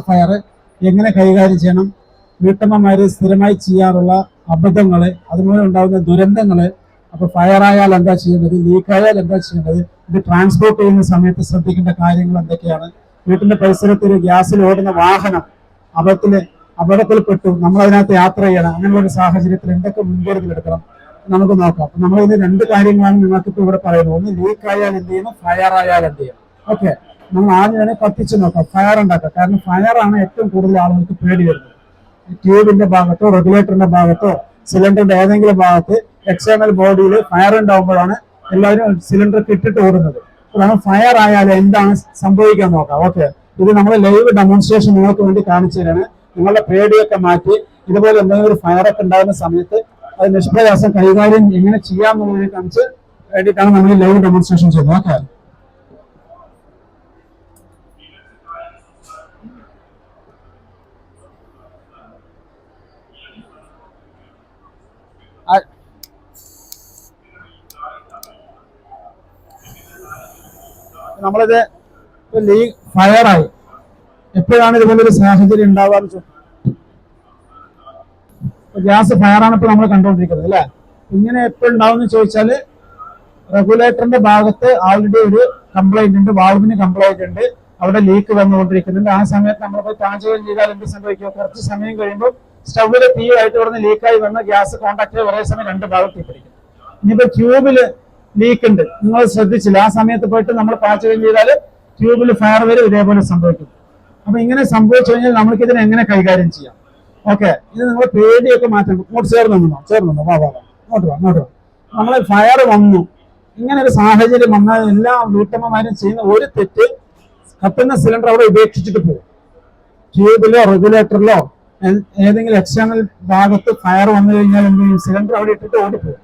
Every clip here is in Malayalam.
ഫയർ എങ്ങനെ കൈകാര്യം ചെയ്യണം, വീട്ടമ്മമാര് സ്ഥിരമായി ചെയ്യാറുള്ള അബദ്ധങ്ങള്, അതുപോലെ ഉണ്ടാകുന്ന ദുരന്തങ്ങള്. അപ്പൊ ഫയർ ആയാൽ എന്താ ചെയ്യേണ്ടത്, ലീക്ക് ആയാൽ എന്താ ചെയ്യേണ്ടത്, ഇത് ട്രാൻസ്പോർട്ട് ചെയ്യുന്ന സമയത്ത് ശ്രദ്ധിക്കേണ്ട കാര്യങ്ങൾ എന്തൊക്കെയാണ്, വീട്ടിന്റെ പരിസരത്തിൽ ഗ്യാസിൽ ഓടുന്ന വാഹനം അപകടത്തിൽപ്പെട്ടു, നമ്മൾ അതിനകത്ത് യാത്ര ചെയ്യണം, അങ്ങനെയുള്ള ഒരു സാഹചര്യത്തിൽ എന്തൊക്കെ മുൻകരുതൽ എടുക്കണം നമുക്ക് നോക്കാം. അപ്പൊ നമ്മൾ ഇതിന് രണ്ട് കാര്യങ്ങളാണ് നിങ്ങൾക്ക് ഇപ്പൊ ഇവിടെ പറയുന്നത്. ഒന്ന് ലീക്ക് ആയാൽ എന്ത് ചെയ്യണം, ഫയർ ആയാൽ എന്ത് ചെയ്യണം. ഓക്കെ, നമ്മൾ ആദ്യം തന്നെ കത്തിച്ച് നോക്കാം, ഫയർ ഉണ്ടാക്കാം. കാരണം ഫയർ ആണ് ഏറ്റവും കൂടുതൽ ആളുകൾക്ക് പേടി വരുന്നത്. ട്യൂബിന്റെ ഭാഗത്തോ റെഗുലേറ്ററിന്റെ ഭാഗത്തോ സിലിണ്ടറിന്റെ ഏതെങ്കിലും ഭാഗത്ത് എക്സ്റ്റേണൽ ബോഡിയിൽ ഫയർ ഉണ്ടാകുമ്പോഴാണ് എല്ലാവരും സിലിണ്ടർ ഇട്ടിട്ട് ഓടുന്നത്. അതാണ് ഫയർ ആയാൽ എന്താണ് സംഭവിക്കാൻ നോക്കാം. ഓക്കെ, ഇത് നമ്മൾ ലൈവ് ഡെമോൺസ്ട്രേഷൻ നിങ്ങൾക്ക് വേണ്ടി കാണിച്ചു തരാണ്. നിങ്ങളുടെ പേടിയൊക്കെ മാറ്റി ഇതുപോലെ എന്തെങ്കിലും ഒരു ഫയറൊക്കെ ഉണ്ടാകുന്ന സമയത്ത് അത് നിഷ്പ്രയാസം കൈകാര്യം എങ്ങനെ ചെയ്യാമെന്നുള്ളതിനെ കാണിച്ച് വേണ്ടിയിട്ടാണ് നമ്മൾ ലൈവ് ഡെമോൺസ്ട്രേഷൻ ചെയ്യുന്നത്. ഓക്കെ, നമ്മളിത് ലീക്ക് ഫയറായി എപ്പോഴാണ് ഇതുപോലൊരു സാഹചര്യം ഉണ്ടാവാന്ന് ഗ്യാസ് ഫയറാണ് ഇപ്പൊ നമ്മൾ കണ്ടുകൊണ്ടിരിക്കുന്നത് അല്ലെ. ഇങ്ങനെ എപ്പോഴുണ്ടാവും ചോദിച്ചാല് റെഗുലേറ്ററിന്റെ ഭാഗത്ത് ആൾറെഡി ഒരു കംപ്ലൈന്റ് ഉണ്ട്, വാൾവിന് കംപ്ലൈന്റ് ഉണ്ട്, അവിടെ ലീക്ക് വന്നുകൊണ്ടിരിക്കുന്നുണ്ട്. ആ സമയത്ത് നമ്മൾ പോയി പാചകം ചെയ്താൽ എന്ത് സംഭവിക്കുക, കുറച്ച് സമയം കഴിയുമ്പോൾ സ്റ്റൗവില് തീയായിട്ട് ഇവിടുന്ന് ലീക്കായി വന്ന ഗ്യാസ് കോണ്ടാക്ട് ഒരേ സമയം രണ്ട് ഭാഗത്ത് തീപിടിക്കും. ഇനിയിപ്പോ ട്യൂബില് ലീക്ക് ഉണ്ട്, നിങ്ങൾ ശ്രദ്ധിച്ചില്ല, ആ സമയത്ത് പോയിട്ട് നമ്മൾ പാചകം ചെയ്താൽ ട്യൂബിൽ ഫയർ വരും, ഇതേപോലെ സംഭവിക്കും. അപ്പൊ ഇങ്ങനെ സംഭവിച്ചു കഴിഞ്ഞാൽ നമ്മൾക്ക് ഇതിനെ എങ്ങനെ കൈകാര്യം ചെയ്യാം. ഓക്കെ, ഇത് നിങ്ങൾ പേടിയൊക്കെ മാറ്റണം. ഇങ്ങോട്ട് ചേർന്നു വാ ഇങ്ങോട്ട് വാ. നമ്മളെ ഫയർ വന്നു, ഇങ്ങനെ ഒരു സാഹചര്യം വന്നാൽ എല്ലാ വീട്ടമ്മമാരും ചെയ്യുന്ന ഒരു തെറ്റ്, കത്തുന്ന സിലിണ്ടർ അവിടെ ഉപേക്ഷിച്ചിട്ട് പോകും. ട്യൂബിലോ റെഗുലേറ്ററിലോ ഏതെങ്കിലും എക്സ്റ്റേണൽ ഭാഗത്ത് ഫയർ വന്നു കഴിഞ്ഞാൽ എന്ത് ചെയ്യും, സിലിണ്ടർ അവിടെ ഇട്ടിട്ട് ഓടിപ്പോകും.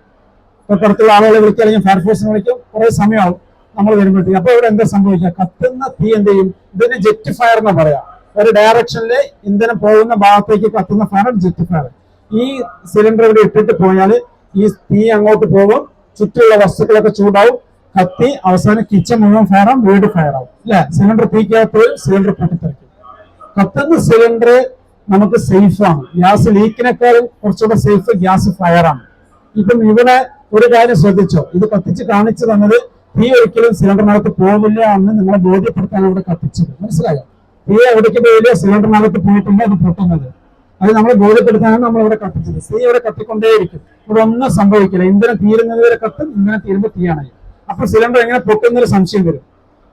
തൊട്ടടുത്തുള്ള ആളുകളെ വിളിക്കുക, അല്ലെങ്കിൽ ഫയർഫോഴ്സിനെ വിളിക്കും, കുറെ സമയമാവും നമ്മൾ വരുമ്പോഴത്തേക്ക്. അപ്പൊ ഇവിടെ എന്താ സംഭവിക്കുക, കത്തുന്ന തീ എന്ത് ചെയ്യും, ഇതിന് ജെറ്റ് ഫയർ എന്ന് പറയാം. ഒരു ഡയറക്ഷനില് ഇന്ധനം പോകുന്ന ഭാഗത്തേക്ക് കത്തുന്ന ഫയർ ജെറ്റ് ഫയർ. ഈ സിലിണ്ടർ ഇവിടെ ഇട്ടിട്ട് പോയാൽ ഈ തീ അങ്ങോട്ട് പോകും, ചുറ്റുമുള്ള വസ്തുക്കളൊക്കെ ചൂടാവും, കത്തി അവസാനം കിച്ചൺ മുഴുവൻ ഫയറാവും, വീട് ഫയറാവും അല്ലെ. സിലിണ്ടർ തീക്കകത്ത് സിലിണ്ടർ പൊട്ടിത്തെറിക്കും. കത്തുന്ന സിലിണ്ടർ നമുക്ക് സേഫ് ആണ്. ഗ്യാസ് ലീക്കിനേക്കാളും കുറച്ചുകൂടെ സേഫ് ഗ്യാസ് ഫയറാണ്. ഇപ്പം ഇവിടെ ഒരു കാര്യം ശ്രദ്ധിച്ചോ, ഇത് കത്തിച്ച് കാണിച്ചു തന്നത് തീ ഒരിക്കലും സിലിണ്ടറിനകത്ത് പോകില്ല എന്ന് നിങ്ങളെ ബോധ്യപ്പെടുത്താൻ ഇവിടെ കത്തിച്ചത്. മനസ്സിലായോ? തീ എവിടേക്ക് പോയില്ല, സിലിണ്ടറിനകത്ത് പോയിട്ടില്ല, അത് പൊട്ടുന്നത്. അത് നമ്മളെ ബോധ്യപ്പെടുത്താനാണ് നമ്മൾ ഇവിടെ കത്തിച്ചത്. തീ ഇവിടെ കത്തിക്കൊണ്ടേയിരിക്കും, ഇവിടെ ഒന്നും സംഭവിക്കില്ല. ഇന്ധനം തീരുന്നത് വരെ കത്തും, ഇന്ധനം തീരുമ്പോൾ തീയാണ്. അപ്പൊ സിലിണ്ടർ എങ്ങനെ പൊട്ടുന്നൊരു സംശയം വരും.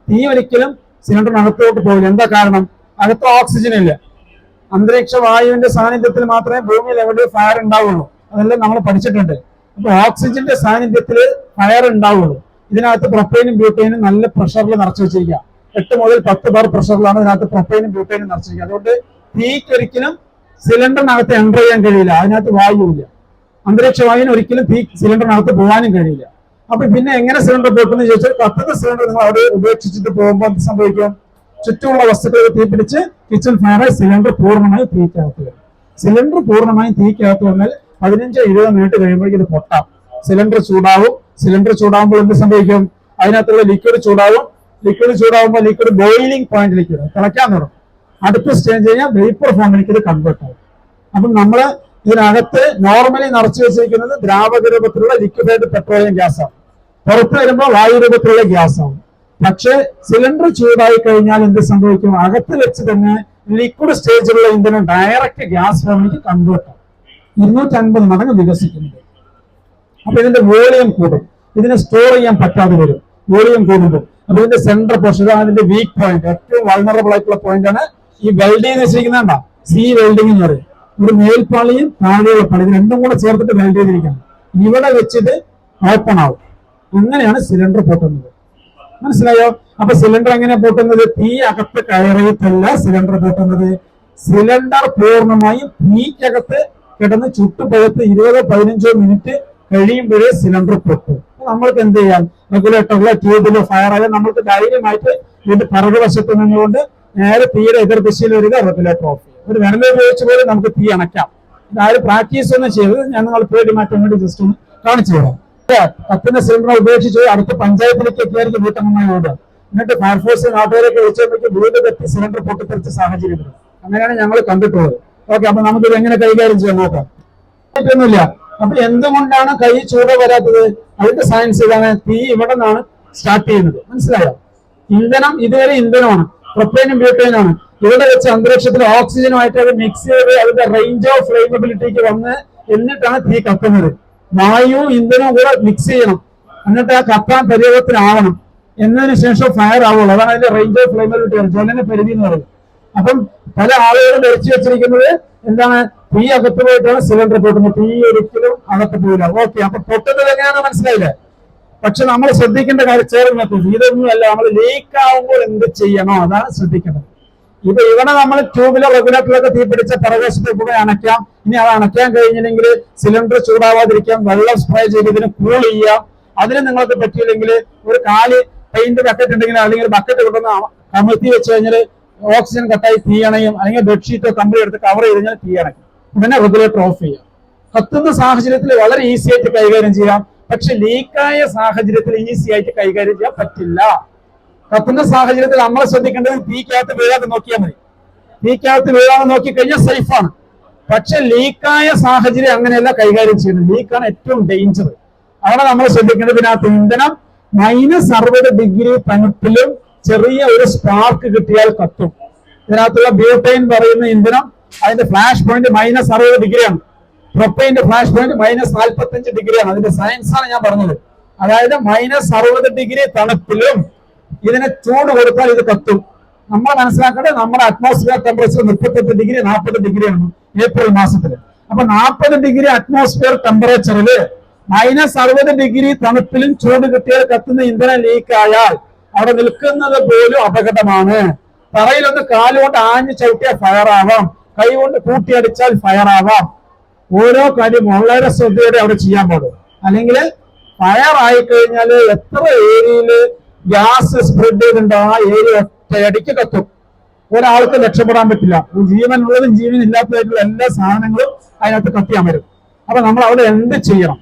തീ ഒരിക്കലും സിലിണ്ടറിനകത്തോട്ട് പോകില്ല. എന്താ കാരണം, അകത്ത് ഓക്സിജൻ ഇല്ല. അന്തരീക്ഷ വായുവിന്റെ സാന്നിധ്യത്തിൽ മാത്രമേ ഭൂമിയിൽ എവിടെ ഫയർ ഉണ്ടാവുള്ളൂ. അതെല്ലാം നമ്മൾ പഠിച്ചിട്ടുണ്ട്. അപ്പൊ ഓക്സിജന്റെ സാന്നിധ്യത്തിൽ ഫയർ ഉണ്ടാവുള്ളൂ. ഇതിനകത്ത് പ്രൊപ്പൈനും ബ്യൂട്ടൈനും നല്ല പ്രഷറിൽ നിറച്ചു വെച്ചിരിക്കുക. 8 മുതൽ 10 ബാർ പ്രഷറിലാണ് ഇതിനകത്ത് പ്രൊപ്പൈനും ബ്യൂട്ടൈനും നിറച്ചിരിക്കുക. അതുകൊണ്ട് തീക്ക് ഒരിക്കലും സിലിണ്ടറിനകത്ത് എൻ്റർ ചെയ്യാൻ കഴിയില്ല. അതിനകത്ത് വായുവില്ല. അന്തരീക്ഷ വായുവിന് ഒരിക്കലും തീ സിലിണ്ടറിനകത്ത് പോകാനും കഴിയില്ല. അപ്പൊ പിന്നെ എങ്ങനെ സിലിണ്ടർ പൊട്ടുമെന്ന് ചോദിച്ചാൽ, കത്തുന്ന സിലിണ്ടർ നിങ്ങൾ അവിടെ ഉപേക്ഷിച്ചിട്ട് പോകുമ്പോൾ എന്ത് സംഭവിക്കും, ചുറ്റുമുള്ള വസ്തുക്കൾ തീപിടിച്ച് കിച്ചൺ ഫയർ, സിലിണ്ടർ പൂർണ്ണമായും തീക്കകത്ത് വരും. സിലിണ്ടർ പൂർണ്ണമായും തീക്കകത്ത് വന്നാൽ 15-20 മിനിറ്റ് കഴിയുമ്പോഴേക്കും ഇത് പൊട്ടാം. സിലിണ്ടർ ചൂടാവും. സിലിണ്ടർ ചൂടാകുമ്പോൾ എന്ത് സംഭവിക്കും, അതിനകത്തുള്ള ലിക്വിഡ് ചൂടാവും. ലിക്വിഡ് ചൂടാവുമ്പോൾ ലിക്വിഡ് ബോയിലിംഗ് പോയിന്റിലേക്ക് വരും, തിളയ്ക്കാൻ തുടങ്ങും. അടുത്ത സ്റ്റേജ് കഴിഞ്ഞാൽ വേപ്പർ ഫോമിലേക്ക് ഇത് കൺവേർട്ട് ആവും. അപ്പം നമ്മള് ഇതിനകത്ത് നോർമലി നിറച്ചു വെച്ചിരിക്കുന്നത് ദ്രാവക രൂപത്തിലുള്ള ലിക്വിഡായിട്ട് പെട്രോളിയം ഗ്യാസ് ആണ്. പുറത്ത് വരുമ്പോൾ വായു രൂപത്തിലുള്ള ഗ്യാസ് ആണ്. പക്ഷെ സിലിണ്ടർ ചൂടായി കഴിഞ്ഞാൽ എന്ത് സംഭവിക്കും, അകത്ത് വെച്ച് തന്നെ ലിക്വിഡ് സ്റ്റേജിലുള്ള ഇന്ധനം ഡയറക്റ്റ് ഗ്യാസ് ഫോമിലേക്ക് കൺവേർട്ട് ആവും. 250 മടങ്ങ് വികസിക്കുന്നത്. അപ്പൊ ഇതിന്റെ വോളിയം കൂടും, ഇതിനെ സ്റ്റോർ ചെയ്യാൻ പറ്റാതെ വരും. വോളിയം കൂടുമ്പോൾ അപ്പൊ ഇതിന്റെ സെൻട്രൽ പോർഷൻ, ഇതാണ് ഇതിന്റെ വീക്ക് പോയിന്റ്, ഏറ്റവും വൾണറബിൾ ആയിട്ടുള്ള പോയിന്റ് ആണ് ഈ വെൽഡിംഗ് വെച്ചിരിക്കുന്നുണ്ട. സി വെൽഡിംഗ് എന്ന് പറയും. ഇവിടെ മേൽപ്പാളിയും താഴെയുള്ള പാളി, ഇത് രണ്ടും കൂടെ ചേർത്തിട്ട് വെൽഡ് ചെയ്തിരിക്കണം. ഇവിടെ വെച്ചിട്ട് ഓപ്പൺ ആവും. അങ്ങനെയാണ് സിലിണ്ടർ പൊട്ടുന്നത്. മനസ്സിലായോ? അപ്പൊ സിലിണ്ടർ എങ്ങനെ പൊട്ടുന്നത്, തീ അകത്ത് കയറിയിട്ടല്ല സിലിണ്ടർ പൊട്ടുന്നത്. സിലിണ്ടർ പൂർണ്ണമായും തീക്കകത്ത് കിടന്ന് ചുട്ടുപഴുത്ത് 20-15 മിനിറ്റ് കഴിയുമ്പോഴേ സിലിണ്ടർ പൊട്ടും. നമ്മൾക്ക് എന്ത് ചെയ്യാം, റെഗുലേറ്ററിലോ ട്യൂബിലോ ഫയർ ആയാൽ നമ്മൾക്ക് ധൈര്യമായിട്ട് ഇതിന്റെ പിറകുവശത്ത് നിന്നുകൊണ്ട് നേരെ തീയുടെ എതിർ ദിശയിൽ വരിക, റെഗുലേറ്റർ ഓഫ് ചെയ്യും. ഒരു വിരൽ ഉപയോഗിച്ച് പോലും നമുക്ക് തീ അണയ്ക്കാം. ഇതാരും പ്രാക്ടീസ് ഒന്നും ചെയ്തത്, ഞാൻ നിങ്ങൾ പേടി മാറ്റാൻ വേണ്ടി ജസ്റ്റ് ഒന്ന് കാണിച്ചു തരാം. കത്തുന്ന സിലിണ്ടർ ഉപേക്ഷിച്ച് അടുത്ത പഞ്ചായത്തിലേക്ക് എത്തിയായിരിക്കും വീട്ടമ്മമായി ഓടുക. എന്നിട്ട് ഫയർഫോഴ്സ് നാട്ടുകാരൊക്കെ വിളിച്ചപ്പോഴേക്ക് വീട് കത്തി സിലിണ്ടർ പൊട്ടിത്തെറിച്ച സാഹചര്യം വരും. അങ്ങനെയാണ് ഞങ്ങൾ കണ്ടിട്ടുള്ളത്. ഓക്കെ, അപ്പൊ നമുക്കിത് എങ്ങനെ കൈകാര്യം ചെയ്യാൻ നോക്കാം. ഒന്നുമില്ല. അപ്പൊ എന്തുകൊണ്ടാണ് കൈ ചൂട് വരാത്തത്? അതിന്റെ സയൻസ് ഇതാണ്. തീ ഇവിടെ നിന്നാണ് സ്റ്റാർട്ട് ചെയ്യുന്നത്, മനസ്സിലായോ? ഇന്ധനം ഇതുവരെ ഇന്ധനമാണ്, പ്രൊപ്പൈനും ബ്യൂട്ടൈനാണ്. ഇവിടെ വെച്ച് അന്തരീക്ഷത്തിൽ ഓക്സിജനുമായിട്ട് അത് മിക്സ് ചെയ്ത് അതിന്റെ റേഞ്ച് ഓഫ് ഫ്ലെയിമബിലിറ്റിക്ക് വന്ന് എന്നിട്ടാണ് തീ കത്തുന്നത്. വായുവും ഇന്ധനവും കൂടെ മിക്സ് ചെയ്യണം, എന്നിട്ട് ആ കത്താൻ പരുവത്തിലാവണം. എന്നതിന് ശേഷം ഫയർ ആവുള്ളൂ. അതാണ് അതിന്റെ റേഞ്ച് ഓഫ് ഫ്ലെയിമബിലിറ്റി, ജ്വലന പരിധി എന്ന് പറയുന്നത്. അപ്പം പല ആളുകളും ധരിച്ചു വെച്ചിരിക്കുന്നത് എന്താണ്? തീ അകത്ത് പോയിട്ടാണ് സിലിണ്ടർ പൊട്ടുന്നത്. തീ ഒരിക്കലും അകത്ത് പോയില്ല. ഓക്കെ, അപ്പൊ പൊട്ടുന്നത് എങ്ങനെയാണെന്ന് മനസ്സിലായില്ലേ? പക്ഷെ നമ്മൾ ശ്രദ്ധിക്കേണ്ട കാര്യം ചേർന്നത് ഇതൊന്നുമല്ല. നമ്മൾ ലീക്ക് ആവുമ്പോൾ എന്ത് ചെയ്യണോ അതാണ് ശ്രദ്ധിക്കേണ്ടത്. ഇപ്പൊ ഇവിടെ നമ്മൾ ട്യൂബിലോ റെഗുലേറ്ററിലൊക്കെ തീ പിടിച്ച പിറകുവശത്ത് കൂടെ അണയ്ക്കാം. ഇനി അത് അണയ്ക്കാൻ കഴിഞ്ഞില്ലെങ്കിൽ സിലിണ്ടർ ചൂടാവാതിരിക്കാം, വെള്ളം സ്പ്രേ ചെയ്ത് ഇതിന് കൂൾ ചെയ്യാം. അതിന് നിങ്ങൾക്ക് പറ്റിയില്ലെങ്കിൽ ഒരു കാല് പെയിന്റ് ബക്കറ്റ് ഉണ്ടെങ്കിൽ അല്ലെങ്കിൽ ബക്കറ്റ് കൊണ്ടുവന്ന് കമഴ്ത്തി വെച്ച് കഴിഞ്ഞാൽ ഓക്സിജൻ കട്ടായി തീ അണയും. അല്ലെങ്കിൽ ബെഡ്ഷീറ്റോ കമ്പി എടുത്ത് കവർ ചെയ്ത് കഴിഞ്ഞാൽ തീ അണയ്ക്കും. പിന്നെ റെഗുലേറ്റർ ഓഫ് ചെയ്യാം. കത്തുന്ന സാഹചര്യത്തിൽ വളരെ ഈസി ആയിട്ട് കൈകാര്യം ചെയ്യാം. പക്ഷെ ലീക്കായ സാഹചര്യത്തിൽ ഈസി ആയിട്ട് കൈകാര്യം ചെയ്യാൻ പറ്റില്ല. കത്തുന്ന സാഹചര്യത്തിൽ നമ്മൾ ശ്രദ്ധിക്കേണ്ടത് തീക്കകത്ത് വീഴാതെ നോക്കിയാൽ മതി. തീക്കകത്ത് വീഴാതെ നോക്കിക്കഴിഞ്ഞാൽ സേഫാണ്. പക്ഷെ ലീക്കായ സാഹചര്യം അങ്ങനെയല്ല കൈകാര്യം ചെയ്യുന്നത്. ലീക്കാണ് ഏറ്റവും ഡേഞ്ചർ. അവിടെ നമ്മൾ ശ്രദ്ധിക്കേണ്ടത് ഇതിനകത്ത് ഇന്ധനം -60 തണുപ്പിലും ചെറിയ ഒരു സ്പാർക്ക് കിട്ടിയാൽ കത്തും. ഇതിനകത്തുള്ള ബ്യൂട്ടൈൻ പറയുന്ന ഇന്ധനം അതിന്റെ ഫ്ലാഷ് പോയിന്റ് -60 പ്രൊപ്പൈന്റെ ഫ്ലാഷ് പോയിന്റ് -45 അതിന്റെ സയൻസ് ആണ് ഞാൻ പറഞ്ഞത്. അതായത് -60 തണുപ്പിലും ഇതിനെ ചൂട് കൊടുത്താൽ ഇത് കത്തും. നമ്മൾ മനസ്സിലാക്കേണ്ടത് നമ്മുടെ അറ്റ്മോസ്ഫിയർ ടെമ്പറേച്ചർ 38 40 ആണ് ഏപ്രിൽ മാസത്തിൽ. അപ്പൊ 40 അറ്റ്മോസ്ഫിയർ ടെമ്പറേച്ചറിൽ -60 തണുപ്പിലും ചൂട് കിട്ടിയാൽ കത്തുന്ന ഇന്ധനം ലീക്കായാൽ അവിടെ നിൽക്കുന്നത് പോലും അപകടമാണ്. തറയിലൊന്ന് കാലുകൊണ്ട് ആഞ്ഞു ചവിട്ടിയാൽ ഫയർ ആവാം, കൈ കൊണ്ട് കൂട്ടിയടിച്ചാൽ ഫയർ ആവാം. ഓരോ കാര്യം വളരെ ശ്രദ്ധയോടെ അവിടെ ചെയ്യാൻ പാടും. അല്ലെങ്കിൽ ഫയർ ആയിക്കഴിഞ്ഞാൽ എത്ര ഏരിയയില് ഗ്യാസ് സ്പ്രെഡ് ചെയ്തിട്ടുണ്ടോ ആ ഏരിയ ഒറ്റയടിക്ക് കത്തും. ഒരാൾക്ക് രക്ഷപ്പെടാൻ പറ്റില്ല. ജീവനുള്ളതും ജീവൻ ഇല്ലാത്തതായിട്ടുള്ള എല്ലാ സാധനങ്ങളും അതിനകത്ത് കത്തിയാൻ വരും. അപ്പൊ നമ്മൾ അവിടെ എന്ത് ചെയ്യണം?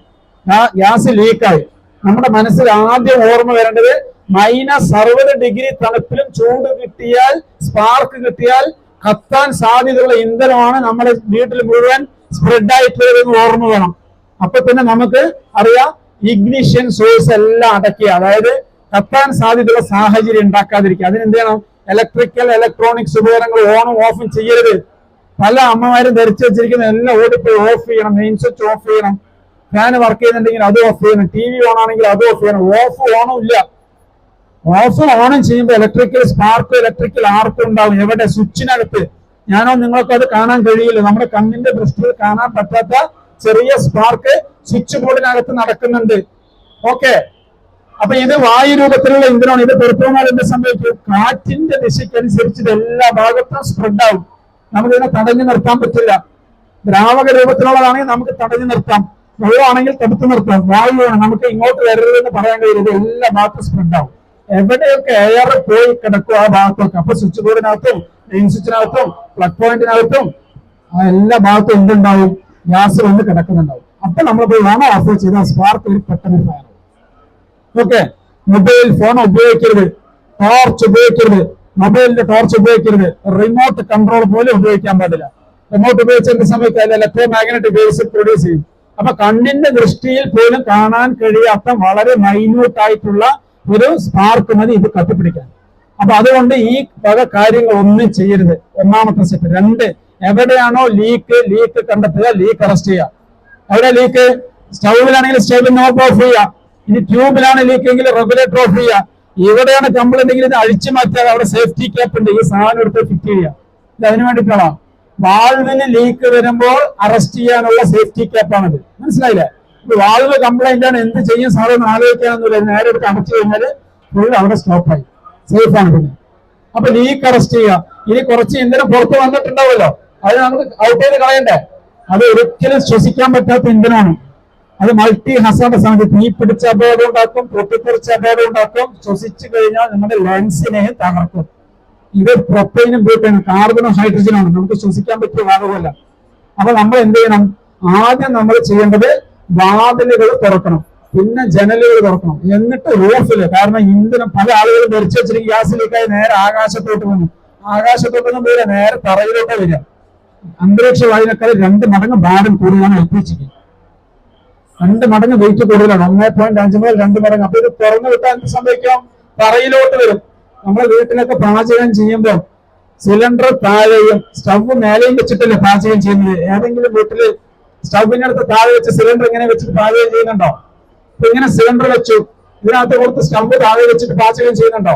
ഗ്യാസ് ലീക്കായി നമ്മുടെ മനസ്സിൽ ആദ്യം ഓർമ്മ വരേണ്ടത് -60 തണുപ്പിലും ചൂട് കിട്ടിയാൽ സ്പാർക്ക് കിട്ടിയാൽ കത്താൻ സാധ്യതയുള്ള ഇന്ധനമാണ് നമ്മുടെ വീട്ടിൽ മുഴുവൻ സ്പ്രെഡ് ആയിട്ടുള്ളതെന്ന് ഓർമ്മ വേണം. അപ്പൊ പിന്നെ നമുക്ക് അറിയാം ഇഗ്നിഷൻ സോഴ്സ് എല്ലാം അടക്കുക. അതായത് കത്താൻ സാധ്യതയുള്ള സാഹചര്യം ഉണ്ടാക്കാതിരിക്കുക. അതിനെന്ത് ചെയ്യണം? ഇലക്ട്രോണിക്സ് ഉപകരണങ്ങൾ ഓണും ഓഫും ചെയ്യരുത്. പല അമ്മമാരും ധരിച്ചു വെച്ചിരിക്കുന്ന എല്ലാം ഓടിപ്പോയി ഓഫ് ചെയ്യണം. മെയിൻ സ്വിച്ച് ഓഫ് ചെയ്യണം. ഫാൻ വർക്ക് ചെയ്യുന്നുണ്ടെങ്കിൽ അത് ഓഫ് ചെയ്യണം. TV ഓൺ ആണെങ്കിൽ അത് ഓഫ് ചെയ്യണം. ഓണും ഇല്ല. ഓഫും ഓണും ചെയ്യുമ്പോൾ ഇലക്ട്രിക്കൽ സ്പാർക്ക് ഇലക്ട്രിക്കൽ ആർക്കും ഉണ്ടാവും. എവിടെ? സ്വിച്ചിനകത്ത്. ഞാനോ നിങ്ങൾക്കും അത് കാണാൻ കഴിയില്ല. നമ്മുടെ കണ്ണിന്റെ ദൃഷ്ടിയിൽ കാണാൻ പറ്റാത്ത ചെറിയ സ്പാർക്ക് സ്വിച്ച് ബോർഡിനകത്ത് നടക്കുന്നുണ്ട്. ഓക്കെ, അപ്പൊ ഇത് വായു രൂപത്തിലുള്ള ഇന്ധനമാണ്. ഇത് പുറത്തുവന്നാൽ എന്ത് സംഭവിക്കും? കാറ്റിന്റെ ദിശയ്ക്കനുസരിച്ച് ഇത് എല്ലാ ഭാഗത്തും സ്പ്രെഡ് ആവും. നമുക്കിതിനെ തടഞ്ഞു നിർത്താൻ പറ്റില്ല. ദ്രാവക രൂപത്തിലുള്ളതാണെങ്കിൽ നമുക്ക് തടഞ്ഞു നിർത്താം. വെള്ളമാണെങ്കിൽ തടുത്തു നിർത്താം. വായുവാണ്, നമുക്ക് ഇങ്ങോട്ട് വരരുതെന്ന് പറയാൻ കഴിയില്ല. എല്ലാ ഭാഗത്തും സ്പ്രെഡ് ആവും. എവിടെയൊക്കെ എയർ പോയി കിടക്കും ആ ഭാഗത്തൊക്കെ. അപ്പൊ സ്വിച്ച് ബോർഡിനകത്തും മെയിൻ സ്വിച്ചിനകത്തും പ്ലഗ് പോയിന്റിനകത്തും എല്ലാ ഭാഗത്തും എന്തുണ്ടാവും? ഗ്യാസ് വന്ന് കിടക്കുന്നുണ്ടാവും. അപ്പൊ നമ്മൾ പോയി ഓൺ ഓഫ് ചെയ്താൽ സ്പാർക്ക് പെട്ടെന്ന് ഫയർ ആവും. ഓക്കെ, മൊബൈൽ ഫോൺ ഉപയോഗിക്കരുത്, ടോർച്ച് ഉപയോഗിക്കരുത്, മൊബൈലിന്റെ ടോർച്ച് ഉപയോഗിക്കരുത്, റിമോട്ട് കൺട്രോൾ പോലും ഉപയോഗിക്കാൻ പാടില്ല. റിമോട്ട് ഉപയോഗിച്ച് എന്ത് സംഭവിച്ചാൽ ഇലക്ട്രോ മാഗ്നറ്റിക് വേവ്സ് പ്രൊഡ്യൂസ് ചെയ്യും. അപ്പൊ കണ്ണിന്റെ ദൃഷ്ടിയിൽ പോലും കാണാൻ കഴിയാത്ത വളരെ മൈന്യൂട്ട് ആയിട്ടുള്ള ഒരു സ്പാർക്ക് മതി ഇത് കത്തിപ്പിടിക്കാൻ. അപ്പൊ അതുകൊണ്ട് ഈ വക കാര്യങ്ങൾ ഒന്നും ചെയ്യരുത്. ഒന്നാമത്തെ സ്റ്റെപ്പ്. 2, എവിടെയാണോ ലീക്ക് കണ്ടെത്തുക, ലീക്ക് അറസ്റ്റ് ചെയ്യുക. എവിടെ ലീക്ക്? സ്റ്റൗവിലാണെങ്കിൽ സ്റ്റൗവിൽ നോബ് ഓഫ് ചെയ്യുക. ഇനി ട്യൂബിലാണ് ലീക്ക് എങ്കിൽ റെഗുലേറ്റർ ഓഫ് ചെയ്യുക. ഇവിടെയാണ് കംപ്ലൈന്റ് എങ്കിൽ ഇത് അഴിച്ചു മാറ്റാതെ അവിടെ സേഫ്റ്റി ക്യാപ്പ് ഉണ്ട്, ഈ സാധനം എടുത്ത് ഫിറ്റ് ചെയ്യുക. ഇത് അതിന് വേണ്ടിയിട്ടാണോ? വാൾവിന് ലീക്ക് വരുമ്പോൾ അറസ്റ്റ് ചെയ്യാനുള്ള സേഫ്റ്റി ക്യാപ്പാണിത്. മനസ്സിലായില്ലേ? വാൾവ് കംപ്ലൈന്റ് ആണ്, എന്ത് ചെയ്യും സാധനം ആലോചിക്കാനൊന്നുമില്ല. നേരെ എടുത്ത് അടച്ചു കഴിഞ്ഞാൽ ഫുൾ അവിടെ സ്റ്റോപ്പായി, സേഫ് ആണ്. പിന്നെ അപ്പൊ ലീക്ക് അറസ്റ്റ് ചെയ്യുക. ഇനി കുറച്ച് ഇന്ധനം പുറത്ത് വന്നിട്ടുണ്ടാവുമല്ലോ, അത് നമുക്ക് ഔട്ട് ചെയ്ത് കളയണ്ടേ? അത് ഒരിക്കലും ശ്വസിക്കാൻ പറ്റാത്ത ഇന്ധനമാണ്. അത് മൾട്ടി ഹസാർഡസ് ആണ്. തീ പിടിച്ച അപകടം ഉണ്ടാക്കും, പൊട്ടിത്തെറിച്ച അപകടം ഉണ്ടാക്കും. ശ്വസിച്ചു കഴിഞ്ഞാൽ നമ്മുടെ ലങ്സിനെ തകർക്കും. ഇത് പ്രൊപ്പൈനും ബ്യൂട്ടൈനും കാർബണും ഹൈഡ്രജനാണ്. നമുക്ക് ശ്വസിക്കാൻ പറ്റിയ വാതകമല്ല. അപ്പൊ നമ്മൾ എന്ത് ചെയ്യണം? ആദ്യം നമ്മൾ ചെയ്യേണ്ടത് വാതിലുകൾ തുറക്കണം, പിന്നെ ജനലുകൾ തുറക്കണം, എന്നിട്ട് റൂഫില്. കാരണം ഇന്ധനം പല ആളുകളും ധരിച്ചു വെച്ചിരിക്കും ഗ്യാസ് ലീക്കായി നേരെ ആകാശത്തോട്ട് വന്നു. ആകാശത്തോട്ടൊന്നും വരിക, നേരെ തറയിലോട്ട് വരിക. അന്തരീക്ഷ വായുവിനേക്കാൾ 2 മടങ്ങ് ഭാരം കൂടുതലാണ് LPG. 2 മടങ്ങ് വെയിറ്റ് കൂടുതലാണ്. 1.5 മുതൽ 2 മടങ്ങ്. അപ്പൊ ഇത് തുറന്നു വിട്ടാൽ എന്ത് സംഭവിക്കും? തറയിലോട്ട് വരും. നമ്മളെ വീട്ടിലൊക്കെ പാചകം ചെയ്യുമ്പോൾ സിലിണ്ടർ താഴെയും സ്റ്റവ് മേലെയും വെച്ചിട്ടല്ലേ പാചകം ചെയ്യുന്നത്. ഏതെങ്കിലും വീട്ടില് സ്റ്റവിന്റെ അടുത്ത് താഴെ വെച്ച് സിലിണ്ടർ ഇങ്ങനെ വെച്ചിട്ട് പാചകം ചെയ്യുന്നുണ്ടോ? ഇപ്പൊ ഇങ്ങനെ സിലിണ്ടർ വെച്ചു, ഇതിനകത്ത് കൊടുത്ത് സ്റ്റവ് താഴെ വെച്ചിട്ട് പാചകം ചെയ്യുന്നുണ്ടോ?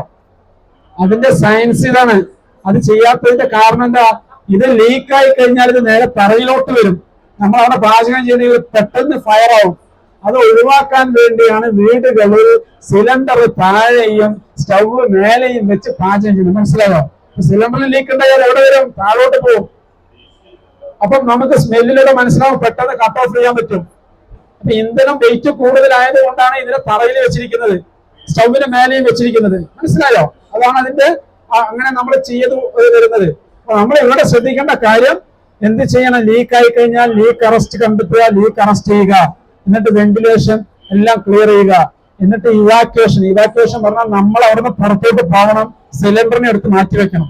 അതിന്റെ സയൻസ് ഇതാണ്. അത് ചെയ്യാത്തതിന്റെ കാരണം എന്താ? ഇത് ലീക്കായി കഴിഞ്ഞാൽ ഇത് നേരെ തറയിലോട്ട് വരും. നമ്മൾ അവിടെ പാചകം ചെയ്യുന്നത് പെട്ടെന്ന് ഫയർ ആവും. അത് ഒഴിവാക്കാൻ വേണ്ടിയാണ് വീടുകളിൽ സിലിണ്ടർ താഴെയും സ്റ്റവ് മേലെയും വെച്ച് പാചകം ചെയ്യുന്നത്. മനസ്സിലായോ? സിലിണ്ടറിൽ ലീക്ക് ഉണ്ടായാൽ എവിടെ വരും? താഴോട്ട് പോകും. അപ്പം നമുക്ക് സ്മെല്ലിലൂടെ മനസ്സിലാവും, പെട്ടെന്ന് കട്ട് ഓഫ് ചെയ്യാൻ പറ്റും. അപ്പൊ ഇന്ധനം വെയിറ്റ് കൂടുതലായത് കൊണ്ടാണ് ഇതിനെ തറയിൽ വെച്ചിരിക്കുന്നത്, സ്റ്റൗവിന് മേലെയും വെച്ചിരിക്കുന്നത്. മനസ്സിലായോ? അതാണ് അതിന്റെ അങ്ങനെ നമ്മൾ ചെയ്ത് വരുന്നത്. അപ്പൊ നമ്മൾ ഇവിടെ ശ്രദ്ധിക്കേണ്ട കാര്യം എന്ത് ചെയ്യണം? ലീക്ക് ആയി കഴിഞ്ഞാൽ ലീക്ക് അറസ്റ്റ് കണ്ടെത്തുക, ലീക്ക് അറസ്റ്റ് ചെയ്യുക, എന്നിട്ട് വെന്റിലേഷൻ എല്ലാം ക്ലിയർ ചെയ്യുക, എന്നിട്ട് ഇവാക്യുവേഷൻ പറഞ്ഞാൽ നമ്മൾ അവിടുന്ന് പുറത്തോട്ട് പോകണം, സിലിണ്ടറിനെ എടുത്ത് മാറ്റി വെക്കണം.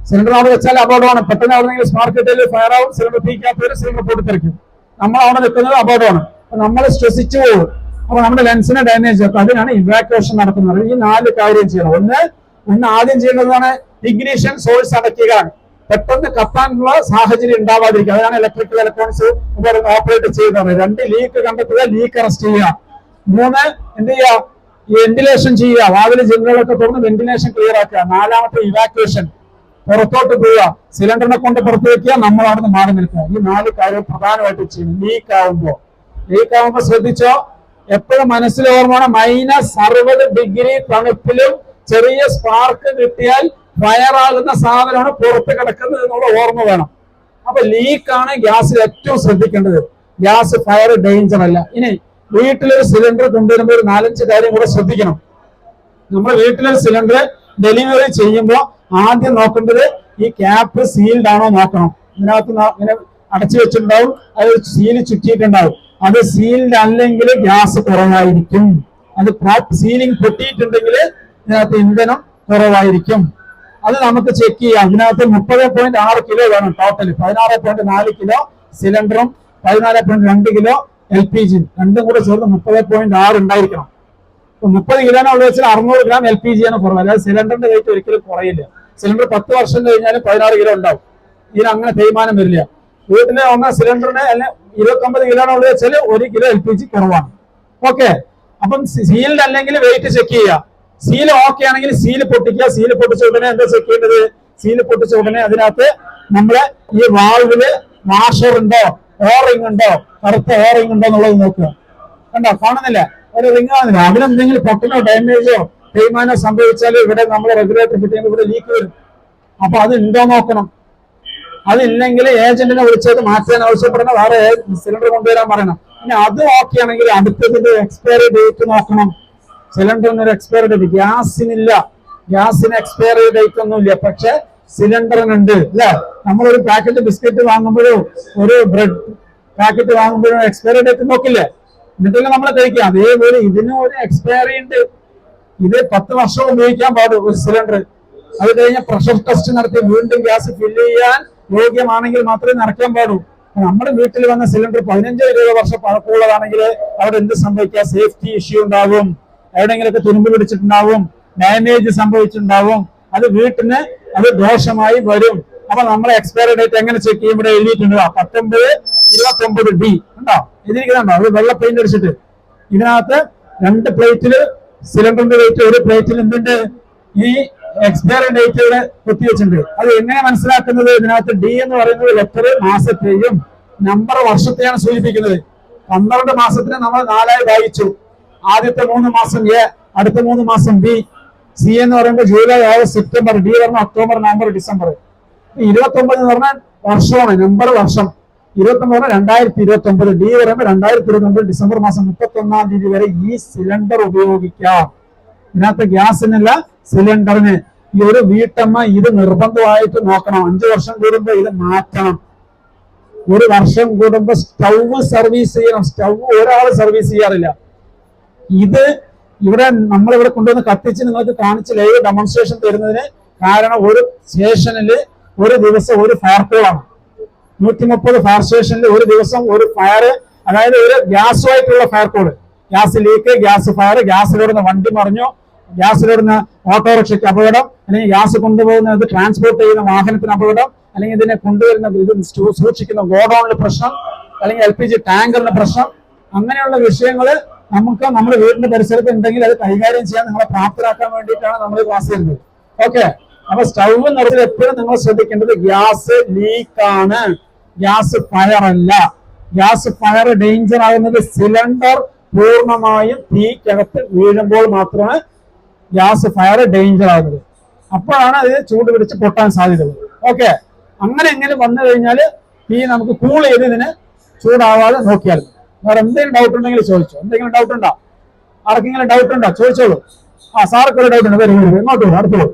സിലിണ്ടർ അവിടെ വെച്ചാൽ അപകടമാണ്. പെട്ടെന്ന് അവിടെ മാർക്കറ്റിൽ ഫയർ ആവും, സിലിണ്ടർ തീക്കാത്തവര് സിലിണ്ടർ പൊട്ടിത്തെറിക്കും. നമ്മൾ അവിടെ നിൽക്കുന്നത് അപകടമാണ്. അപ്പൊ നമ്മൾ ശ്വസിച്ചു പോകും. അപ്പൊ നമ്മുടെ ലെൻസിനെ ഡാമേജ് ആക്കും. അതിനാണ് ഇവാക്യുവേഷൻ നടത്തുന്നത്. ഈ 4 കാര്യം ചെയ്യണം. ഒന്ന് ആദ്യം ചെയ്യേണ്ടതാണ് ഇഗ്നിഷൻ സോഴ്സ് അടയ്ക്കുക. പെട്ടെന്ന് കത്താനുള്ള സാഹചര്യം ഉണ്ടാവാതിരിക്കുക. അതാണ് ഇലക്ട്രിക്കൽ ഇലക്ട്രോണിക്സ് ഓപ്പറേറ്റ് ചെയ്യുന്നത്. 2 ലീക്ക് കണ്ടെത്തുക, ലീക്ക് അറസ്റ്റ് ചെയ്യുക. 3 എന്ത് ചെയ്യുക? വെന്റിലേഷൻ ചെയ്യുക. വാതിൽ ജനലുകളൊക്കെ തുറന്ന് വെന്റിലേഷൻ ക്ലിയർ ആക്കുക. 4ാമത്തെ ഇവാക്യുവേഷൻ, പുറത്തോട്ട് പോവുക, സിലിണ്ടറിനെ കൊണ്ട് പുറത്തു വെക്കുക, നമ്മൾ അവിടുന്ന് മാറി നിൽക്കുക. ഈ 4 കാര്യം പ്രധാനമായിട്ട് ചെയ്യണം. ലീക്ക് ആവുമ്പോ ശ്രദ്ധിച്ചോ, എപ്പോഴും മനസ്സിൽ ഓർമ്മ, -60 ഡിഗ്രി തണുപ്പിലും ചെറിയ സ്പാർക്ക് കിട്ടിയാൽ ഫയറാകുന്ന സാധനമാണ് പുറത്ത് കിടക്കുന്നത് എന്നുള്ള ഓർമ്മ വേണം. അപ്പൊ ലീക്കാണ് ഗ്യാസിൽ ഏറ്റവും ശ്രദ്ധിക്കേണ്ടത്. ഗ്യാസ് ഫയർ ഡേഞ്ചർ അല്ല. ഇനി വീട്ടിലൊരു സിലിണ്ടർ കൊണ്ടുവരുമ്പോൾ ഒരു 4-5 കാര്യം കൂടെ ശ്രദ്ധിക്കണം. നമ്മൾ വീട്ടിലൊരു സിലിണ്ടർ ഡെലിവറി ചെയ്യുമ്പോൾ ആദ്യം നോക്കേണ്ടത് ഈ ക്യാപ്പ് സീൽഡ് ആണോ നോക്കണം. ഇതിനകത്ത് ഇങ്ങനെ അടച്ചു വെച്ചിട്ടുണ്ടാവും, അത് സീല് ചുറ്റിയിട്ടുണ്ടാവും. അത് സീൽഡ് അല്ലെങ്കിൽ ഗ്യാസ് കുറവായിരിക്കും. അത് സീലിംഗ് പൊട്ടിയിട്ടുണ്ടെങ്കിൽ ഇതിനകത്ത് ഇന്ധനം കുറവായിരിക്കും. അത് നമുക്ക് ചെക്ക് ചെയ്യാം. ഇതിനകത്ത് 30.6 കിലോ വേണം ടോട്ടൽ. 16.4 കിലോ സിലിണ്ടറും 14.2 കിലോ LPG, രണ്ടും കൂടെ ചേർന്ന് 30.6 ഉണ്ടായിരിക്കണം. 30 കിലോനുള്ള വെച്ചാൽ 600 ഗ്രാം LPG ആണ് കുറവ്. അതായത് സിലിണ്ടറിന്റെ വെയിറ്റ് ഒരിക്കലും കുറയില്ല. സിലിണ്ടർ 10 വർഷം കഴിഞ്ഞാലും 16 കിലോ ഉണ്ടാവും. ഇതിന് അങ്ങനെ തേയ്മാനം വരില്ല. വീട്ടിലെ സിലിണ്ടറിന് അല്ലെ 29 കിലോനുള്ള വെച്ചാൽ 1 കിലോ LPG കുറവാണ്. ഓക്കെ. അപ്പം സീൽഡ് അല്ലെങ്കിൽ വെയിറ്റ് ചെക്ക് ചെയ്യുക. സീല് ഓക്കെ ആണെങ്കിൽ സീല് പൊട്ടിക്കുക. സീല് പൊട്ടിച്ച ഉടനെ എന്താ ചെക്ക് ചെയ്യേണ്ടത്? സീല് പൊട്ടിച്ച ഉടനെ അതിനകത്ത് നമ്മള് ഈ വാൾവില് വാഷർ ഉണ്ടോ, ഓറിംഗ് ഉണ്ടോ, കറുത്ത ഓറിംഗ് ഉണ്ടോ എന്നുള്ളത് നോക്കുക. കണ്ടോ? കാണുന്നില്ല, ഒരു റിംഗ് കാണുന്നില്ല. അതിലെന്തെങ്കിലും പൊട്ടനോ ഡാമേജോ തേയ്മാനോ സംഭവിച്ചാൽ ഇവിടെ നമ്മൾ റെഗുലേറ്റർ ഫിറ്റ് ചെയ്യുമ്പോൾ ഇവിടെ ലീക്ക് വരും. അപ്പൊ അത് ഉണ്ടോ നോക്കണം. അതില്ലെങ്കിൽ ഏജന്റിനെ വിളിച്ചത് മാറ്റാൻ ആവശ്യപ്പെടുന്ന വേറെ സിലിണ്ടർ കൊണ്ടുവരാൻ പറയണം. ഇനി അത് ഓക്കെ ആണെങ്കിൽ അടുത്തതിന്റെ എക്സ്പയറി ഡേറ്റ് നോക്കണം. സിലിണ്ടറിന് ഒരു എക്സ്പയറി ഡേറ്റ്, ഗ്യാസിനില്ല. ഗ്യാസിന് എക്സ്പയറി ഡേറ്റ് ഒന്നുമില്ല, പക്ഷെ സിലിണ്ടറിനുണ്ട്. അല്ലെ? നമ്മളൊരു പാക്കറ്റ് ബിസ്ക്കറ്റ് വാങ്ങുമ്പോഴോ ഒരു ബ്രെഡ് പാക്കറ്റ് വാങ്ങുമ്പോഴോ എക്സ്പയറി ഡേറ്റ് നോക്കില്ലേ? എന്നിട്ടല്ലേ നമ്മൾ കഴിക്കുക. അതേപോലെ ഇതിനും ഒരു എക്സ്പയറി ഉണ്ട്. ഇത് 10 വർഷം ഉപയോഗിക്കാൻ പാടും ഒരു സിലിണ്ടർ. അത് കഴിഞ്ഞ് പ്രഷർ ടെസ്റ്റ് നടത്തി വീണ്ടും ഗ്യാസ് ഫില്ല് ചെയ്യാൻ യോഗ്യമാണെങ്കിൽ മാത്രമേ നിറയ്ക്കാൻ പാടൂ. നമ്മുടെ വീട്ടിൽ വന്ന സിലിണ്ടർ 15-20 വർഷം പഴക്കമുള്ളതാണെങ്കിൽ അവിടെ എന്ത് സംഭവിക്കുക? സേഫ്റ്റി ഇഷ്യൂ ഉണ്ടാവും, എവിടെയെങ്കിലൊക്കെ തുരുമ്പ് പിടിച്ചിട്ടുണ്ടാവും, ഡാമേജ് സംഭവിച്ചിട്ടുണ്ടാവും. അത് വീട്ടിന് അത് ദോഷമായി വരും. അപ്പൊ നമ്മളെ എക്സ്പയറി ഡേറ്റ് എങ്ങനെ ചെക്ക് ചെയ്യും? ഇവിടെ എഴുതിയിട്ടുണ്ട് 1929D ഉണ്ടോ? എഴുതിയിരിക്കുന്നുണ്ടോ? അത് വെള്ള പെയിന്റ് അടിച്ചിട്ട്. ഇതിനകത്ത് 2 പ്ലേറ്റില് സിലിണ്ടറിന്റെ വെയിറ്റ്, ഒരു പ്ലേറ്റിൽ എന്തുണ്ട്? ഈ എക്സ്പയറി ഡേറ്റ് ഇവിടെ കുത്തിവെച്ചിട്ടുണ്ട്. അത് എങ്ങനെ മനസ്സിലാക്കുന്നത്? ഇതിനകത്ത് D എന്ന് പറയുന്നത് ലെറ്റർ മാസത്തെയും നമ്പർ വർഷത്തെയാണ് സൂചിപ്പിക്കുന്നത്. 12 മാസത്തിന് നമ്മൾ 4 ആയി വായിച്ചു. ആദ്യത്തെ 3 മാസം A, അടുത്ത 3 മാസം B. C എന്ന് പറയുമ്പോൾ ജൂലൈ, ഓഗസ്റ്റ്, സെപ്റ്റംബർ. D പറഞ്ഞാൽ ഒക്ടോബർ, നവംബർ, ഡിസംബർ. 29 എന്ന് പറഞ്ഞാൽ വർഷമാണ്, നമ്പർ വർഷം. 29 പറഞ്ഞാൽ 2029. D പറയുമ്പോൾ 2029 ഡിസംബർ മാസം 31-ാം തീയതി വരെ ഈ സിലിണ്ടർ ഉപയോഗിക്കാം. ഇതിനകത്ത് ഗ്യാസിനല്ല, സിലിണ്ടറിന്. ഈ ഒരു വീട്ടമ്മ ഇത് നിർബന്ധമായിട്ട് നോക്കണം. 5 വർഷം കൂടുമ്പോൾ ഇത് മാറ്റണം. 1 വർഷം കൂടുമ്പോൾ സ്റ്റൗവ് സർവീസ് ചെയ്യണം. സ്റ്റൗവ് ഒരാൾ സർവീസ് ചെയ്യാറില്ല. ഇത് ഇവിടെ നമ്മളിവിടെ കൊണ്ടുവന്ന് കത്തിച്ച് നിങ്ങൾക്ക് കാണിച്ച് ലൈവ് ഡെമോൺസ്ട്രേഷൻ തരുന്നതിന് കാരണം ഒരു സ്റ്റേഷനിൽ ഒരു ദിവസം ഒരു ഫയർ കോളാണ്. 130 ഫയർ സ്റ്റേഷനിൽ ഒരു ദിവസം ഒരു ഫയർ, അതായത് ഒരു ഗ്യാസുമായിട്ടുള്ള fire call, gas leak, gas fire, ഗ്യാസിലിടുന്ന വണ്ടി മറിഞ്ഞു, ഗ്യാസിലിടുന്ന ഓട്ടോറിക്ഷയ്ക്ക് അപകടം, അല്ലെങ്കിൽ ഗ്യാസ് കൊണ്ടുപോകുന്നത് ട്രാൻസ്പോർട്ട് ചെയ്യുന്ന വാഹനത്തിന് അപകടം, അല്ലെങ്കിൽ ഇതിനെ കൊണ്ടുവരുന്ന ഇത് സൂക്ഷിക്കുന്ന ഗോഡൌണിൽ പ്രശ്നം, അല്ലെങ്കിൽ LPG ടാങ്കറിന് പ്രശ്നം, അങ്ങനെയുള്ള വിഷയങ്ങൾ നമുക്ക് നമ്മുടെ വീടിന്റെ പരിസരത്ത് ഉണ്ടെങ്കിൽ അത് കൈകാര്യം ചെയ്യാൻ നിങ്ങളെ പ്രാപ്തരാക്കാൻ വേണ്ടിയിട്ടാണ് നമ്മൾ ക്ലാസ് ചെയ്യുന്നത്. ഓക്കെ, അപ്പൊ സ്റ്റൗവ് നിറച്ചിൽ എപ്പോഴും നിങ്ങൾ ശ്രദ്ധിക്കേണ്ടത് ഗ്യാസ് ലീക്കാണ്, ഗ്യാസ് ഫയർ അല്ല. ഗ്യാസ് ഫയർ ഡേഞ്ചർ ആകുന്നത് സിലിണ്ടർ പൂർണ്ണമായും തീക്കകത്ത് വീഴുമ്പോൾ മാത്രമേ ഗ്യാസ് ഫയർ ഡേഞ്ചർ ആകുന്നത്. അപ്പോഴാണ് അത് ചൂട് പിടിച്ച് പൊട്ടാൻ സാധ്യതയുള്ളത്. ഓക്കെ, അങ്ങനെ എങ്ങനെ വന്നു കഴിഞ്ഞാൽ തീ നമുക്ക് കൂൾ ചെയ്ത് ഇതിന് ചൂടാവാതെ നോക്കിയാൽ. വേറെ എന്തെങ്കിലും ഡൗട്ട് ഉണ്ടെങ്കിൽ ചോദിച്ചോ. എന്തെങ്കിലും ഡൗട്ട് ഉണ്ടോ? ആർക്കെങ്കിലും ഡൗട്ട് ഉണ്ടോ? ചോദിച്ചോളൂ. സാർക്ക് ഒരു ഡൗട്ട് ഉണ്ട്, വരും ഇങ്ങോട്ട് വരും, അടുത്തോളൂ.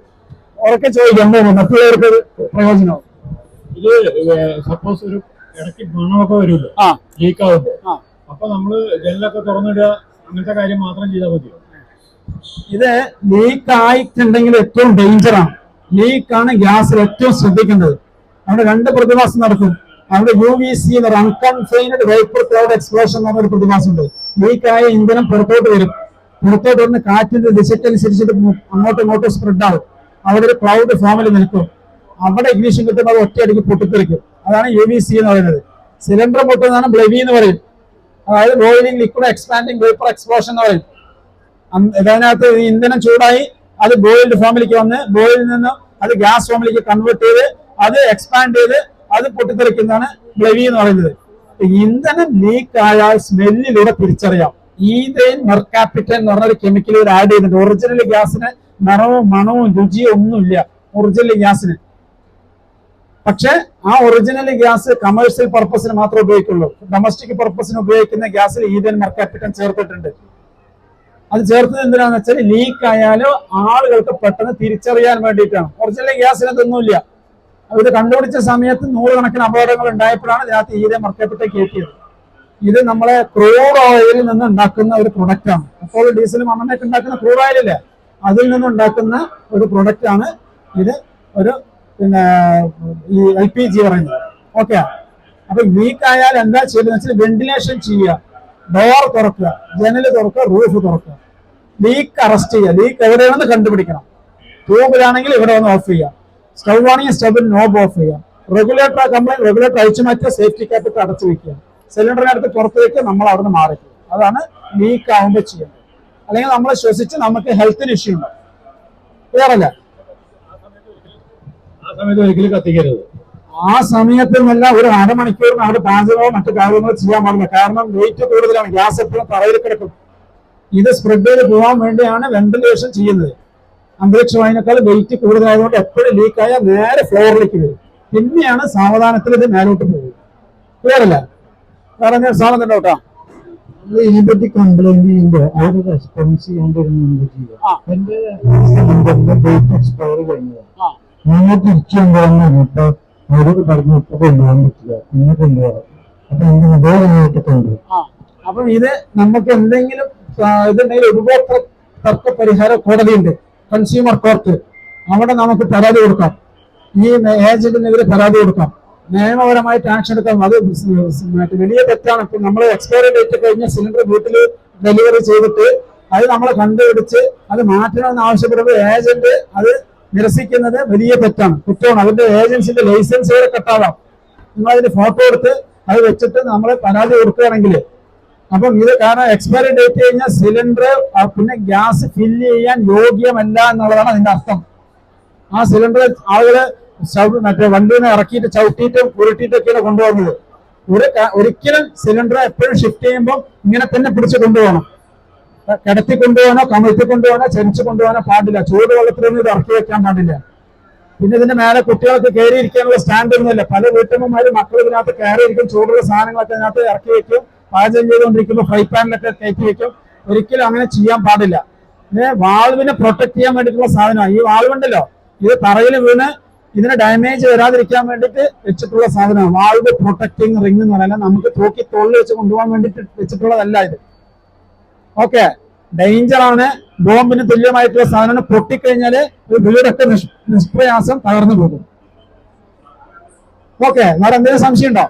ഉറക്കെ ചോദിക്കാം, മറ്റുള്ളവർക്ക് പ്രയോജനമാവും. ഇത് സപ്പോസ് ഒരു ഇടയ്ക്ക് മണമൊക്കെ വരുമല്ലോ ലീക്ക് ആവുമ്പോ, അപ്പൊ നമ്മള് ജനലൊക്കെ തുറന്നിടുക, അങ്ങനത്തെ കാര്യം മാത്രം ചെയ്താൽ മതിയോ? ഇത് ലീക്ക് ആയിട്ടുണ്ടെങ്കിൽ ഏറ്റവും ഡേഞ്ചറാണ്. ലീക്കാണ് ഗ്യാസിൽ ഏറ്റവും ശ്രദ്ധിക്കേണ്ടത്. അവിടെ 2 പ്രതിഭാസം നടക്കും. അവിടെ UVC എന്ന് പറയുന്ന അൺകൺഫൈൻഡ് വേപ്പർ ക്ലൗഡ് എക്സ്പ്ലോഷൻ എന്ന് പറഞ്ഞൊരു പ്രതിഭാസം ഉണ്ട്. ലീക്കായ ഇന്ധനം പുറത്തോട്ട് വരും. പുറത്തോട്ട് വന്ന് കാറ്റിന്റെ ദിശയ്ക്കനുസരിച്ചിട്ട് അങ്ങോട്ടും ഇങ്ങോട്ടും സ്പ്രെഡ് ആവും. അവിടെ ഒരു ക്ലൗഡ് ഫോമിൽ നിൽക്കും. അവിടെ ഇഗ്നിഷൻ കിട്ടുമ്പോൾ അത് ഒറ്റയടിക്ക് പൊട്ടിത്തെറിക്കും. അതാണ് UVC എന്ന് പറയുന്നത്. സിലിണ്ടർ പൊട്ടുന്നതാണ് ബ്ലെവി എന്ന് പറയും. അതായത് boiling liquid expanding vapour explosion എന്ന് പറയും. അതിനകത്ത് ഇന്ധനം ചൂടായി അത് ബോയിൽഡ് ഫോമിലേക്ക് വന്ന് ബോയിലിൽ നിന്ന് അത് ഗ്യാസ് ഫോമിലേക്ക് കൺവേർട്ട് ചെയ്ത് അത് എക്സ്പാൻഡ് ചെയ്ത് അത് പൊട്ടിത്തെറിക്കുന്നതാണ് ബ്ലെവി എന്ന് പറയുന്നത്. ഇന്ധനം ലീക്ക് ആയാൽ സ്മെല്ലിലൂടെ തിരിച്ചറിയാം. ഈഥെയ്ൻ മെർകാപിറ്റൻ എന്ന് പറഞ്ഞൊരു കെമിക്കൽ ഇവർ ആഡ് ചെയ്യുന്നുണ്ട്. ഒറിജിനൽ ഗ്യാസിന് നിറവും മണവും രുചിയോ ഒന്നുമില്ല ഒറിജിനൽ ഗ്യാസിന്. പക്ഷെ ആ ഒറിജിനൽ ഗ്യാസ് കമേഴ്ഷ്യൽ പർപ്പസിന് മാത്രമേ ഉപയോഗിക്കുള്ളൂ. ഡൊമസ്റ്റിക് പർപ്പസിന് ഉപയോഗിക്കുന്ന ഗ്യാസിൽ ഈഥെയ്ൻ മെർകാപിറ്റൻ ചേർത്തിട്ടുണ്ട്. അത് ചേർത്തത് എന്തിനാന്ന് വെച്ചാൽ ലീക്ക് ആയാലും ആളുകൾക്ക് പെട്ടെന്ന് തിരിച്ചറിയാൻ വേണ്ടിയിട്ടാണ്. ഒറിജിനൽ ഗ്യാസിന് അതൊന്നുമില്ല. ഇത് കണ്ടുപിടിച്ച സമയത്ത് 100 കണക്കിന് അപകടങ്ങൾ ഉണ്ടായപ്പോഴാണ് ഇതിനകത്ത് ഈഥെയ്ൻ മെർകാപിറ്റൻ കയറ്റിയത്. ഇത് നമ്മളെ ക്രൂഡ് ഓയിലിൽ നിന്ന് ഉണ്ടാക്കുന്ന ഒരു പ്രൊഡക്റ്റ് ആണ്. അപ്പോൾ ഡീസലും മണ്ണെണ്ണയൊക്കെ ഉണ്ടാക്കുന്ന ക്രൂഡ് ഓയിലില്ലേ, അതിൽ നിന്നുണ്ടാക്കുന്ന ഒരു പ്രൊഡക്റ്റ് ആണ് ഇത്. ഒരു പിന്നെ ഈ LPG പറയുന്നത്. ഓക്കെ, അപ്പൊ ലീക്ക് ആയാൽ എന്താ ചെയ്യുന്നത് വെച്ചാൽ വെന്റിലേഷൻ ചെയ്യുക, ഡോർ തുറക്കുക, ജനല് തുറക്കുക, റൂഫ് തുറക്കുക, ലീക്ക് അറസ്റ്റ് ചെയ്യുക. ലീക്ക് എവിടെയാണെന്ന് കണ്ടുപിടിക്കണം. ട്യൂബിലാണെങ്കിൽ ഇവിടെ വന്ന് ഓഫ് ചെയ്യുക, സ്റ്റൗ ആണെങ്കിൽ സ്റ്റൗവിൽ നോബ് ഓഫ് ചെയ്യുക, റെഗുലേറ്റർ കംപ്ലൈന്റ് റെഗുലേറ്റർ അഴിച്ചു മാറ്റുക, സേഫ്റ്റി ക്യാപ്പിട്ട് അടച്ചു വെക്കുക, സിലിണ്ടറിനടുത്ത് പുറത്ത് വെക്കുക, നമ്മൾ അവിടെ നിന്ന് മാറിക്കുക. അതാണ് ലീക്ക് ആവുമ്പോൾ ചെയ്യേണ്ടത്. അല്ലെങ്കിൽ നമ്മൾ ശ്വസിച്ച് നമുക്ക് ഹെൽത്തിന് ഇഷ്യൂ ഉണ്ടാവും. ക്ലിയർ അല്ല? ആ സമയത്ത് ഒരിക്കലും കത്തിക്കരുത്. ആ സമയത്ത് നല്ല ഒരു അരമണിക്കൂറിന് അവിടെ പാചകമോ മറ്റു കാര്യങ്ങളോ ചെയ്യാൻ പാടില്ല. കാരണം വെയിറ്റ് കൂടുതലാണ്. ഗ്യാസ് എപ്പോഴും തറയിൽ കിടക്കും. ഇത് സ്പ്രെഡ് ചെയ്ത് പോകാൻ വേണ്ടിയാണ് വെന്റിലേഷൻ ചെയ്യുന്നത്. അന്തരീക്ഷ വായുവിനേക്കാൾ വെയിറ്റ് കൂടുതലായതുകൊണ്ട് എപ്പോഴും ലീക്ക് ആയാൽ നേരെ ഫ്ലോറിലേക്ക് വരും. പിന്നെയാണ് സാവധാനത്തിൽ ഇത് മേലോട്ട് പോകും. ക്ലിയർ അല്ല? വേറെ എന്തെങ്കിലും സാധനം ഉണ്ടോ കേട്ടോ? ഇതിനെപ്പറ്റി കംപ്ലൈന്റ് ചെയ്യുമ്പോ അവര് റെസ്പോൺസ് ചെയ്യാണ്ട് എന്റെ ഡേറ്റ് എക്സ്പയർ കഴിഞ്ഞതാണ്. നിങ്ങൾ തിരിച്ചു കൊണ്ടുപോകാൻ പറഞ്ഞിട്ട് അവരോട് പറഞ്ഞു ഇപ്പൊ കൊണ്ടുപോകാൻ പറ്റില്ല, ഇന്ന് കൊണ്ടുപോകാം. അപ്പൊ എന്റെ മൊബൈലായിട്ട് കൊണ്ടുപോകും. അപ്പം ഇത് നമുക്ക് എന്തെങ്കിലും ഇതുണ്ടെങ്കിൽ ഉപഭോക്തൃ തർക്ക പരിഹാര കോടതിയുണ്ട്, കൺസ്യൂമർ കോർട്ട്. അവിടെ നമുക്ക് പരാതി കൊടുക്കാം. ഈ ഏജന്റിനെതിരെ പരാതി കൊടുക്കാം, നിയമപരമായിട്ട് ആക്ഷൻ എടുക്കാം. അത് വലിയ തെറ്റാണ്. ഇപ്പൊ നമ്മൾ എക്സ്പയറി ഡേറ്റ് കഴിഞ്ഞ സിലിണ്ടർ വീട്ടിൽ ഡെലിവറി ചെയ്തിട്ട് അത് നമ്മൾ കണ്ടുപിടിച്ച് അത് മാറ്റണമെന്ന് ആവശ്യപ്പെടുമ്പോൾ ഏജന്റ് അത് നിരസിക്കുന്നത് വലിയ തെറ്റാണ്, കുറ്റമാണ്. അതിന്റെ ഏജൻസിന്റെ ലൈസൻസ് വരെ കട്ടാവാം. നിങ്ങൾ അതിന്റെ ഫോട്ടോ എടുത്ത് അത് വെച്ചിട്ട് നമ്മൾ പരാതി കൊടുക്കുകയാണെങ്കിൽ. അപ്പം ഇത് കാരണം എക്സ്പയറി ഡേറ്റ് കഴിഞ്ഞാൽ സിലിണ്ടർ പിന്നെ ഗ്യാസ് ഫില്ല് ചെയ്യാൻ യോഗ്യമല്ല എന്നുള്ളതാണ് അതിന്റെ അർത്ഥം. ആ സിലിണ്ടർ ആളുകള് മറ്റേ വണ്ടിയിൽ നിന്ന് ഇറക്കിയിട്ട് ചവിട്ടിയിട്ടും ഉരുട്ടിയിട്ടൊക്കെയാണ് കൊണ്ടുപോകുന്നത്. ഒരിക്കലും സിലിണ്ടർ എപ്പോഴും ഷിഫ്റ്റ് ചെയ്യുമ്പോൾ ഇങ്ങനെ തന്നെ പിടിച്ച് കൊണ്ടുപോകണം. കിടത്തി കൊണ്ടുപോകാനോ കമഴ്ത്തി കൊണ്ടുപോകാനോ ചരിച്ചു കൊണ്ടുപോകാനോ പാടില്ല. ചൂടുവെള്ളത്തിലൊന്നും ഇത് ഇറക്കി വെക്കാൻ പാടില്ല. പിന്നെ ഇതിന്റെ മേലെ കുട്ടികൾക്ക് കയറിയിരിക്കാനുള്ള സ്റ്റാൻഡ് ഒന്നുമില്ല. പല വീട്ടമ്മമാരും മക്കൾ ഇതിനകത്ത് കയറിയിരിക്കും, ചൂടുള്ള സാധനങ്ങളൊക്കെ ഇതിനകത്ത് ഇറക്കി വെക്കും, പാചകം ചെയ്തുകൊണ്ടിരിക്കുമ്പോൾ ഫ്രൈ പാനിലൊക്കെ കയറ്റി വെക്കും. ഒരിക്കലും അങ്ങനെ ചെയ്യാൻ പാടില്ല. പിന്നെ വാൾവിനെ പ്രൊട്ടക്ട് ചെയ്യാൻ വേണ്ടിയിട്ടുള്ള സാധനമാണ് ഈ വാൾവുണ്ടല്ലോ. ഇത് തറയിൽ വീണ് ഇതിന് ഡാമേജ് വരാതിരിക്കാൻ വേണ്ടിയിട്ട് വെച്ചിട്ടുള്ള സാധനമാണ് വാൾവ് പ്രൊട്ടക്ടിങ് റിംഗ് എന്ന് പറയുന്നത്. നമുക്ക് തൂക്കി തോളിൽ വെച്ച് കൊണ്ടുപോകാൻ വേണ്ടിയിട്ട് വെച്ചിട്ടുള്ളതല്ല ഇത്. ഓക്കെ, ഡേഞ്ചർ ആണ്, ബോംബിന് തുല്യമായിട്ടുള്ള സാധനമാണ്. പൊട്ടിക്കഴിഞ്ഞാല് ഒരു വീടൊക്കെ നിഷ്പ്രയാസം തകർന്നു പോകും. ഓക്കെ, വേറെ എന്തെങ്കിലും സംശയം ഉണ്ടോ?